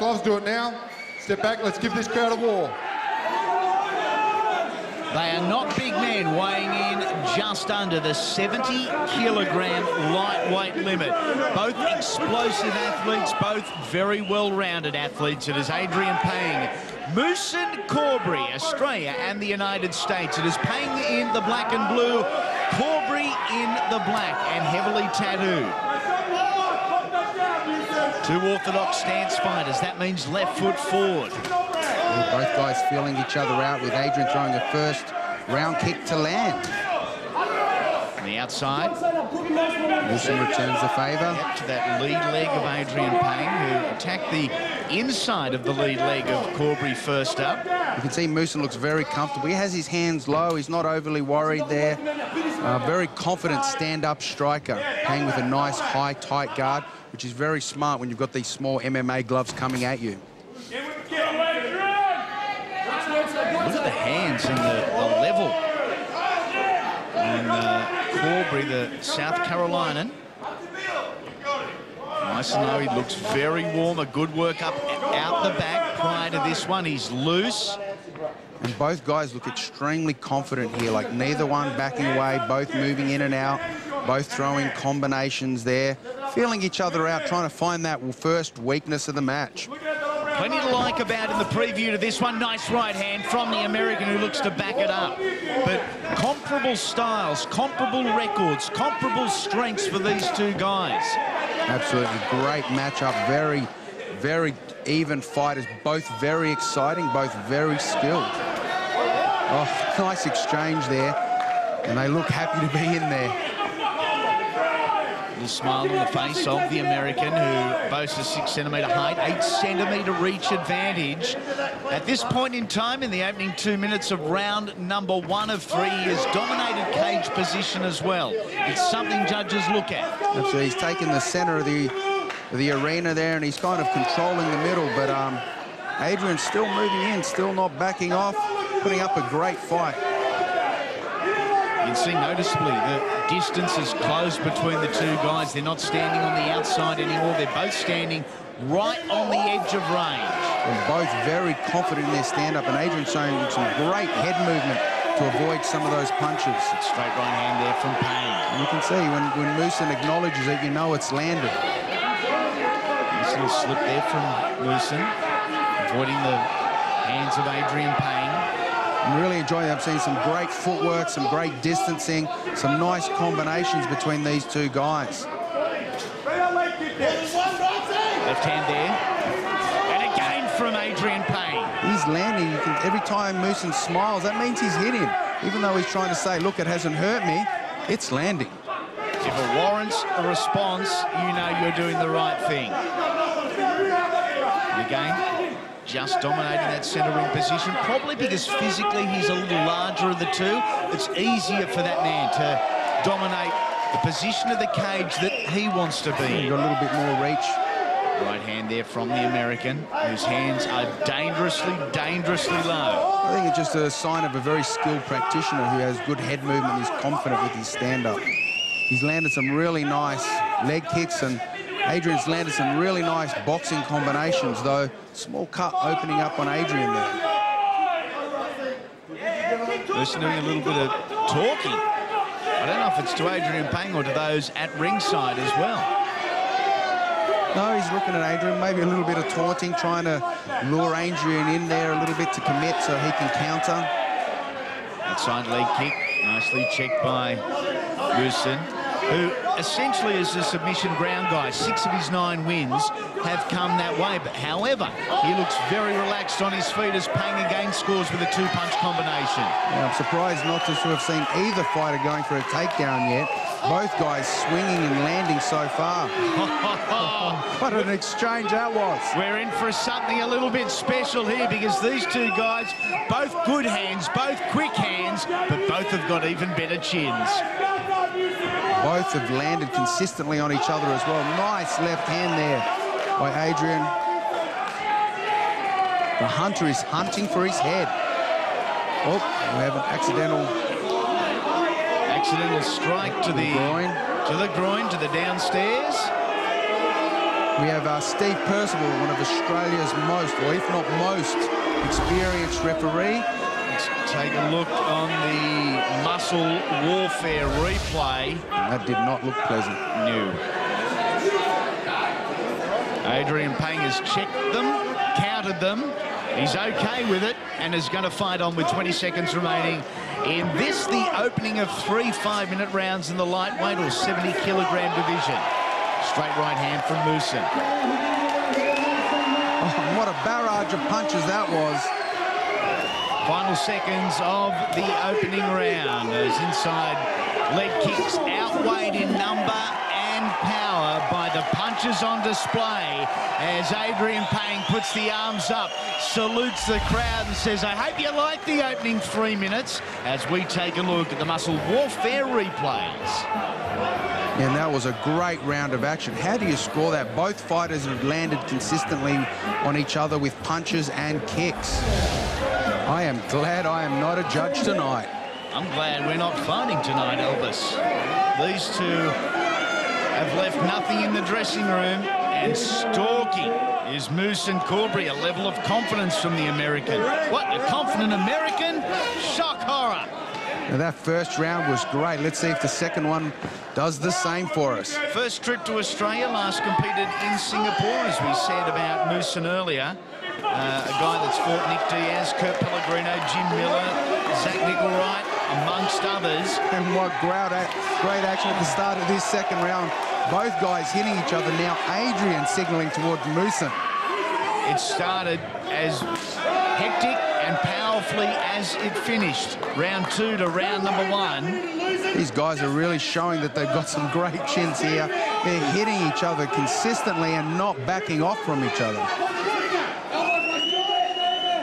gloves do it now. Step back, let's give this crowd a war. They are not big men, weighing in just under the 70-kilogram lightweight limit. Both explosive athletes, both very well-rounded athletes. It is Adrian Payne, Moosin Corbbrey, Australia and the United States. It is Payne in the black and blue, Corbbrey in the black and heavily tattooed. Two orthodox stance fighters. That means left foot forward. Both guys feeling each other out, with Adrian throwing a first round kick to land. On the outside. Moosin returns the favour. Yep, to that lead leg of Adrian Payne, who attacked the inside of the lead leg of Corbbrey first up. You can see Moosin looks very comfortable. He has his hands low. He's not overly worried there. Very confident stand-up striker, playing with a nice, high, tight guard, which is very smart when you've got these small MMA gloves coming at you. Look at the hands and the level on Corbbrey, the South Carolinian. Nice to know he looks very warm. A good work up out the back prior to this one. He's loose. And both guys look extremely confident here, like neither one backing away, both moving in and out, both throwing combinations there, feeling each other out, trying to find that first weakness of the match. Plenty to like about in the preview to this one. Nice right hand from the American, who looks to back it up. But comparable styles, comparable records, comparable strengths for these two guys. Absolutely great matchup. Very, very even fighters. Both very exciting, both very skilled. Oh, nice exchange there. And they look happy to be in there. Little smile on the face of the American, who boasts a 6-centimetre height, 8-centimetre reach advantage. At this point in time, in the opening 2 minutes of round number 1 of 3, he has dominated cage position as well. It's something judges look at. Absolutely. He's taken the centre of the arena there, and he's kind of controlling the middle, but Adrian's still moving in, still not backing off, putting up a great fight. You can see noticeably the distance is closed between the two guys. They're not standing on the outside anymore. They're both standing right on the edge of range. And both very confident in their stand-up, and Adrian's showing some great head movement to avoid some of those punches. Straight right hand there from Payne. And you can see when Moosin acknowledges it, you know it's landed. Nice little slip there from Moosin, avoiding the hands of Adrian Payne. I'm really enjoying it. I'm seeing some great footwork, some great distancing, some nice combinations between these two guys. Left hand there. And again from Adrian Payne. He's landing. Every time Moosin smiles, that means he's hit him. Even though he's trying to say, look, it hasn't hurt me, it's landing. If it warrants a response, you know you're doing the right thing. And again, just dominating that centre ring position, probably because physically he's a little larger of the two. It's easier for that man to dominate the position of the cage that he wants to be. Got a little bit more reach. Right hand there from the American, whose hands are dangerously, dangerously low. I think it's just a sign of a very skilled practitioner who has good head movement. He's confident with his stand-up. He's landed some really nice leg kicks, and Adrian's landed some really nice boxing combinations, though. Small cut opening up on Adrian there. Moosin doing a little bit of talking. I don't know if it's to Adrian Payne or to those at ringside as well. No, he's looking at Adrian, maybe a little bit of taunting, trying to lure Adrian in there a little bit to commit so he can counter. Outside leg kick, nicely checked by Moosin, who essentially is a submission ground guy. 6 of his 9 wins have come that way. But however, he looks very relaxed on his feet as Payne again scores with a 2-punch combination. Yeah, I'm surprised not to have seen either fighter going for a takedown yet. Both guys swinging and landing so far. What an exchange that was. We're in for something a little bit special here, because these two guys, both good hands, both quick hands, but both have got even better chins. Both have landed consistently on each other as well. Nice left hand there by Adrian. The hunter is hunting for his head. Oh, we have an accidental strike to the groin, to the downstairs. We have Steve Percival, one of Australia's most, or if not most, experienced referee. Let's take a look on the muscle warfare replay. That did not look pleasant. No. Adrian Pang has checked them, counted them. He's okay with it and is going to fight on with 20 seconds remaining in this, the opening of 3 5-minute rounds in the lightweight or 70-kilogram division. Straight right hand from Moosen. Oh, what a barrage of punches that was. Final seconds of the opening round. Those inside leg kicks outweighed in number and power by the punches on display as Adrian Pang puts the arms up, salutes the crowd and says, I hope you like the opening 3 minutes, as we take a look at the muscle warfare replays. And that was a great round of action. How do you score that? Both fighters have landed consistently on each other with punches and kicks. I am glad I am not a judge tonight. I'm glad we're not fighting tonight, Elvis. These two have left nothing in the dressing room, and stalking is Moosen Corbbrey, a level of confidence from the American. What, a confident American? Shock horror. Now that first round was great. Let's see if the second one does the same for us. First trip to Australia, last competed in Singapore, as we said about Moosen earlier. A guy that's fought Nick Diaz, Kurt Pellegrino, Jim Miller, Zach Nickelwright, amongst others. And what great action at the start of this second round. Both guys hitting each other now. Adrian signaling towards Moosen. It started as hectic and powerfully as it finished. Round 2 to round number 1. These guys are really showing that they've got some great chins here. They're hitting each other consistently and not backing off from each other.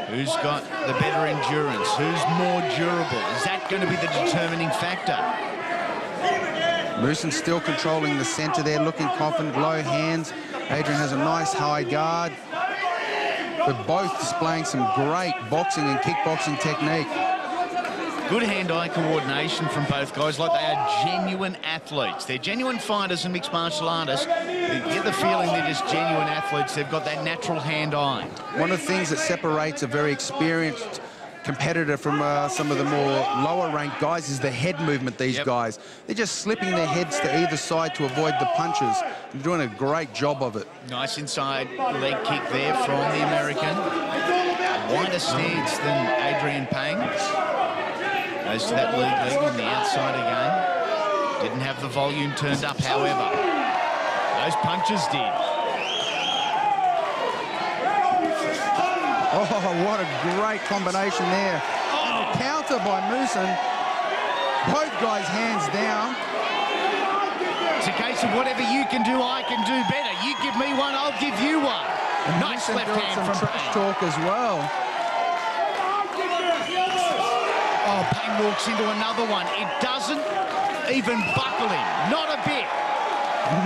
Who's got the better endurance? Who's more durable? Is that going to be the determining factor? Moosen still controlling the center there, looking confident, low hands. Adrian has a nice high guard. But both displaying some great boxing and kickboxing technique. Good hand-eye coordination from both guys, like they are genuine athletes. They're genuine fighters and mixed martial artists. You get the feeling they're just genuine athletes. They've got that natural hand-eye. One of the things that separates a very experienced competitor from some of the more lower-ranked guys is the head movement, these guys. They're just slipping their heads to either side to avoid the punches. They're doing a great job of it. Nice inside leg kick there from the American. Wider stance than Adrian Pang. Goes to that lead leg on the outside again. Didn't have the volume turned up, however. Those punches did. Oh, what a great combination there. And a counter by Moosen. Both guys hands down. It's a case of whatever you can do, I can do better. You give me one, I'll give you one. And nice Moosen left hand from trash Pang. talk as well. Oh, Pang walks into another one. It doesn't even buckle him. Not a bit.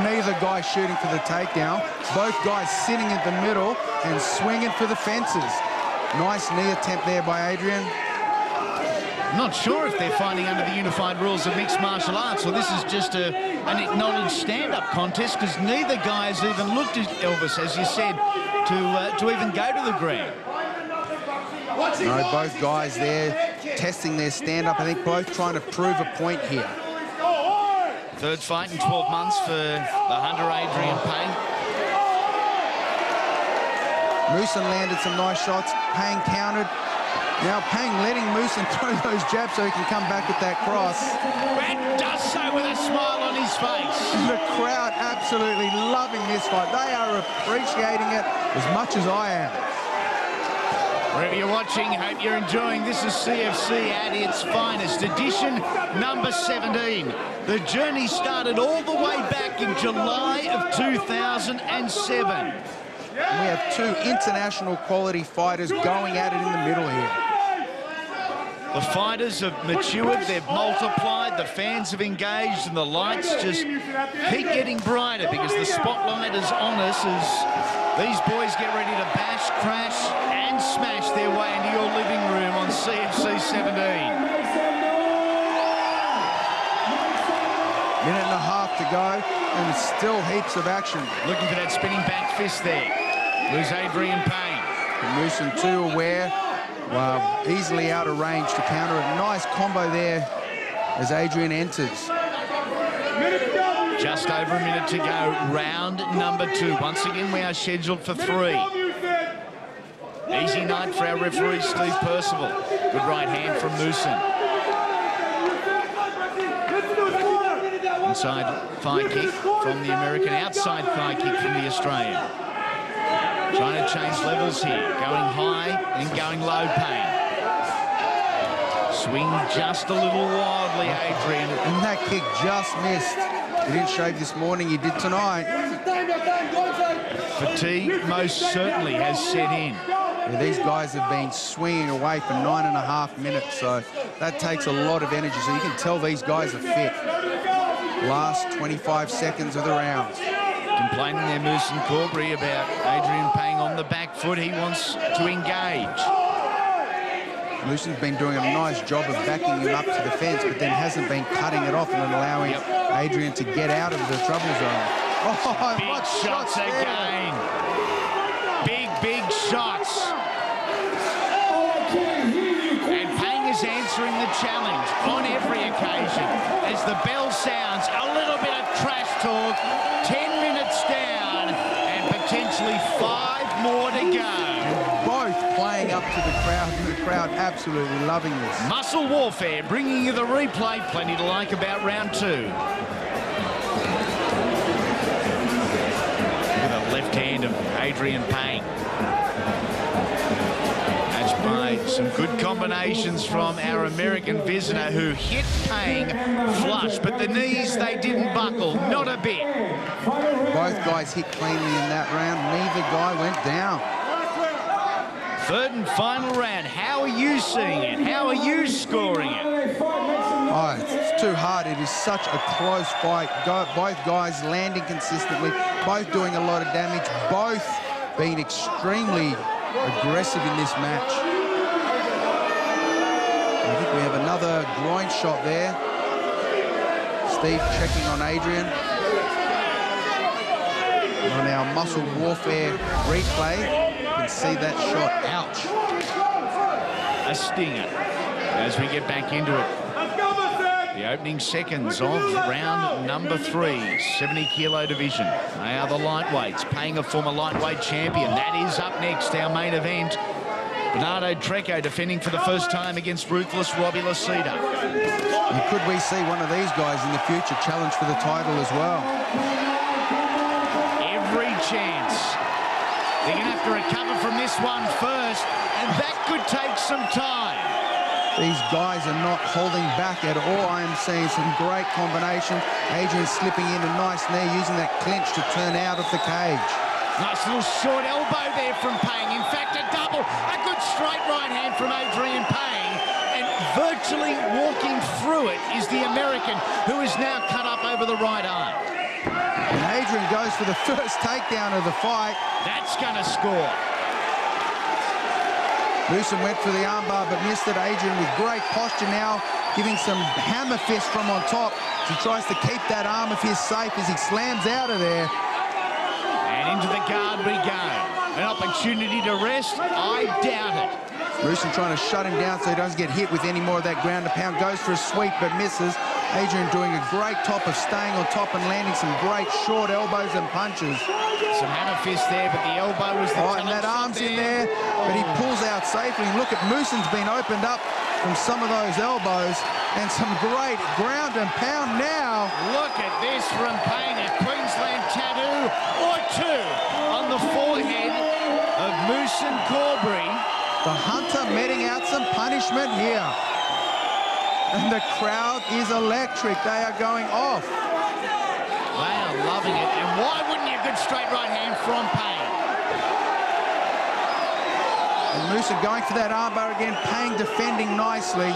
Neither guy shooting for the takedown. Both guys sitting in the middle and swinging for the fences. Nice knee attempt there by Adrian. I'm not sure if they're fighting under the unified rules of mixed martial arts, or this is just an acknowledged stand-up contest, because neither guy has even looked at Elvis, as you said, to even go to the ground. No, both guys there testing their stand-up. I think both trying to prove a point here. Third fight in 12 months for the Hunter Adrian Pang. Moosen landed some nice shots. Pang countered. Now Pang letting Moosen throw those jabs so he can come back with that cross. And does so with a smile on his face. The crowd absolutely loving this fight. They are appreciating it as much as I am. Wherever you're watching, hope you're enjoying. This is CFC at its finest, edition number 17. The journey started all the way back in July of 2007. We have two international quality fighters going at it in the middle here. The fighters have matured, they've multiplied, the fans have engaged, and the lights just keep getting brighter because the spotlight is on us as these boys get ready to bash, crash, and smash their way into your living room on CFC 17. Minute and a half left to go, and it's still heaps of action. Looking for that spinning back fist there. There's Adrian Payne. Mooson too aware, easily out of range to counter it. Nice combo there as Adrian enters. Just over a minute to go. Round number 2. Once again, we are scheduled for 3. Easy night for our referee, Steve Percival. Good right hand from Mooson. Inside thigh kick from the American. Outside thigh kick from the Australian. Trying to change levels here. Going high and going low, Payne. Swing just a little wildly, Adrian. And that kick just missed. He didn't shave this morning, he did tonight. Fatigue most certainly has set in. Yeah, these guys have been swinging away for 9.5 minutes, so that takes a lot of energy. So you can tell these guys are fit. Last 25 seconds of the round. Complaining there, Mooson Corbbrey, about Adrian Payne on the back foot. He wants to engage. Mooson's been doing a nice job of backing him up to the fence, but then hasn't been cutting it off and allowing Adrian to get out of the trouble zone. Oh, big shots again. Big shots. And Payne is answering the challenge on every occasion. As the bell sounds, a little bit of trash talk. 10 minutes down and potentially 5 more to go. Both playing up to the crowd, and the crowd absolutely loving this. Muscle warfare, bringing you the replay. Plenty to like about round 2. Look at the left hand of Adrian Payne. Matched by some good combinations from our American visitor, who hit Payne flush, but the knees, they didn't buckle, not a bit. Both guys hit cleanly in that round. Neither guy went down. Third and final round. How are you seeing it? How are you scoring it? Oh, it's too hard. It is such a close fight. Both guys landing consistently, both doing a lot of damage, both being extremely aggressive in this match. I think we have another groin shot there. Steve checking on Adrian. On our muscle warfare replay, you can see that shot. Ouch. A stinger as we get back into it. The opening seconds of round number 3, 70-kilo division. They are the lightweights, paying a former lightweight champion. That is up next, our main event. Bernardo Treco defending for the first time against ruthless Robbie Lacida. And could we see one of these guys in the future challenge for the title as well? Every chance. They're going to have to recover from this one first, and that could take some time. These guys are not holding back at all. I am seeing some great combination. Adrian slipping in a nice knee, using that clinch to turn out of the cage. Nice little short elbow there from Payne. In fact, a double. A good straight right hand from Adrian Payne. And virtually walking through it is the American, who is now cut up over the right arm. And Adrian goes for the first takedown of the fight. That's going to score. Mooson went for the armbar but missed it. Adrian with great posture now, giving some hammer fist from on top. He tries to keep that arm of his safe as he slams out of there. And into the guard we go. An opportunity to rest? I doubt it. Mooson trying to shut him down so he doesn't get hit with any more of that ground and pound. Goes for a sweep but misses. Adrian doing a great top of staying on top and landing some great short elbows and punches. Some hammer fist there, but the elbow was the and that arm's in there, but he pulls out safely. And look at Mooson's been opened up from some of those elbows, and some great ground and pound now. Look at this from Payne, a Queensland tattoo or 2 on the forehead of Mooson Corbbrey. The Hunter meting out some punishment here. And the crowd is electric. They are going off. They are loving it. And why wouldn't you? Good straight right hand from Payne. And Mooson going for that armbar again. Payne defending nicely.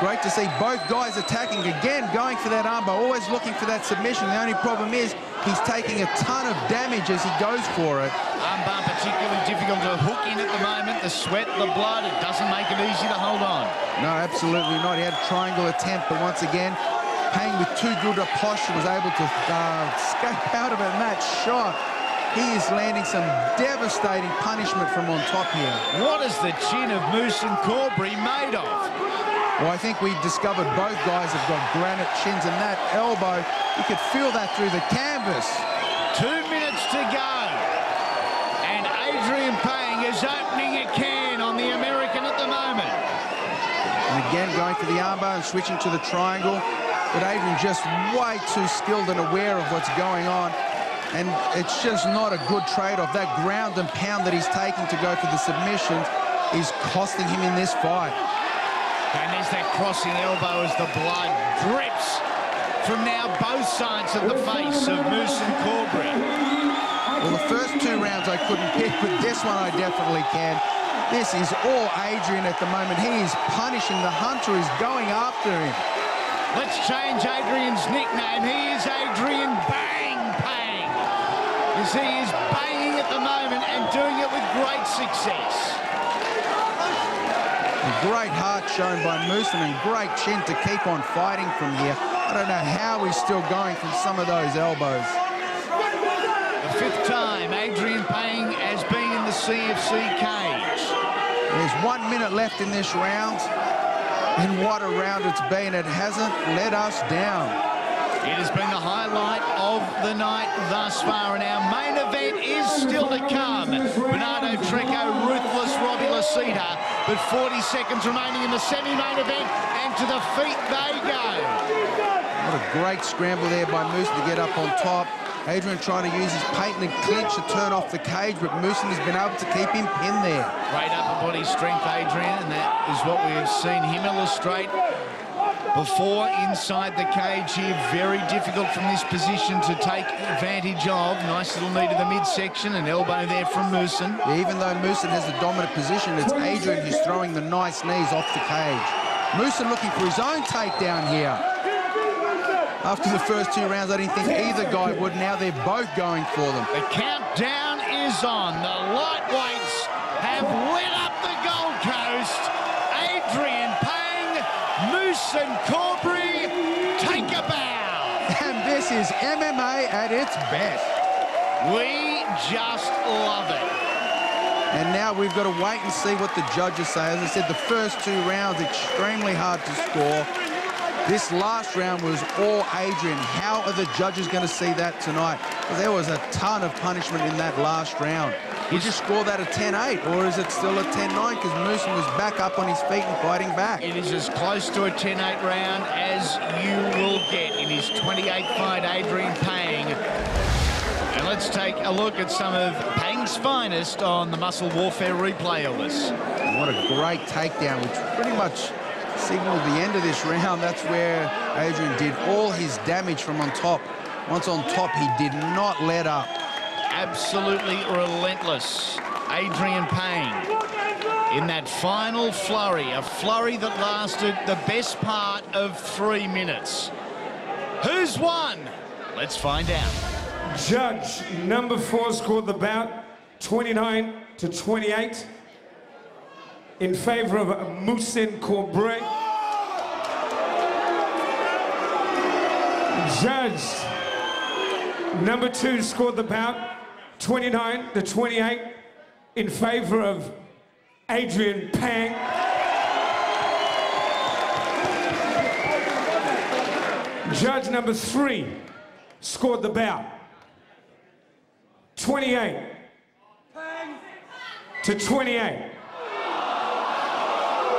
Great to see both guys attacking again, going for that armbar, always looking for that submission. The only problem is he's taking a ton of damage as he goes for it. Armbar particularly difficult to hook in at the moment. The sweat, the blood, it doesn't make it easy to hold on. No, absolutely not. He had a triangle attempt, but once again, Payne, with too good a posture, was able to escape out of it, and that shot, he is landing some devastating punishment from on top here. What is the chin of Moose and Corbbrey made of? Well, I think we discovered both guys have got granite chins, and that elbow, you could feel that through the canvas. 2 minutes to go. And Adrian Payne is opening a can on the American at the moment. And again, going for the armbar and switching to the triangle. But Adrian just way too skilled and aware of what's going on. And it's just not a good trade-off. That ground and pound that he's taking to go for the submissions is costing him in this fight. And there's that crossing elbow as the blood drips from now both sides of the face of Moose and Corbbrey. Well, the first 2 rounds I couldn't pick, but this one I definitely can. This is all Adrian at the moment. He is punishing. The hunter is going after him. Let's change Adrian's nickname. He is Adrian Bang Pang, as he is banging at the moment and doing it with great success. A great heart shown by Mooson, and great chin to keep on fighting from here. I don't know how he's still going from some of those elbows. The 5th time Adrian Payne has been in the CFC cage. There's 1 minute left in this round, and what a round it's been. It hasn't let us down. It has been the highlight of the night thus far, and our main event is still to come. Bernardo Treco, ruthless Robbie Lasita, but 40 seconds remaining in the semi-main event, and to the feet they go. What a great scramble there by Moose to get up on top. Adrian trying to use his patent and clinch to turn off the cage, but Mooson has been able to keep him pinned there. Great upper body strength, Adrian, and that is what we have seen him illustrate before inside the cage here. Very difficult from this position to take advantage of. Nice little knee to the midsection, an elbow there from Mooson. Yeah, even though Mooson has the dominant position, it's Adrian who's throwing the nice knees off the cage. Mooson looking for his own takedown here. After the first 2 rounds, I didn't think either guy would. Now they're both going for them. The countdown is on. The lightweights have lit up the Gold Coast. Adrian Payne, Moose and Corbbrey, take a bow. And this is MMA at its best. We just love it. And now we've got to wait and see what the judges say. As I said, the first 2 rounds, extremely hard to score. This last round was all Adrian. How are the judges going to see that tonight? Because there was a ton of punishment in that last round. Would you score that a 10-8, or is it still a 10-9? Because Mooson was back up on his feet and fighting back. It is as close to a 10-8 round as you will get in his 28th fight, Adrian Payne. And let's take a look at some of Payne's finest on the Muscle Warfare replay of us. And what a great takedown, which pretty much signaled the end of this round. That's where Adrian did all his damage from on top. Once on top, he did not let up. Absolutely relentless, Adrian Payne, in that final flurry, a flurry that lasted the best part of 3 minutes. Who's won? Let's find out. Judge number 4 scored the bout 29-28 in favor of Moose and Corbbrey. Judge number 2 scored the bout 29-28 in favor of Adrian Payne. Judge number 3 scored the bout 28-28.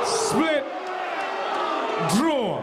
Split draw.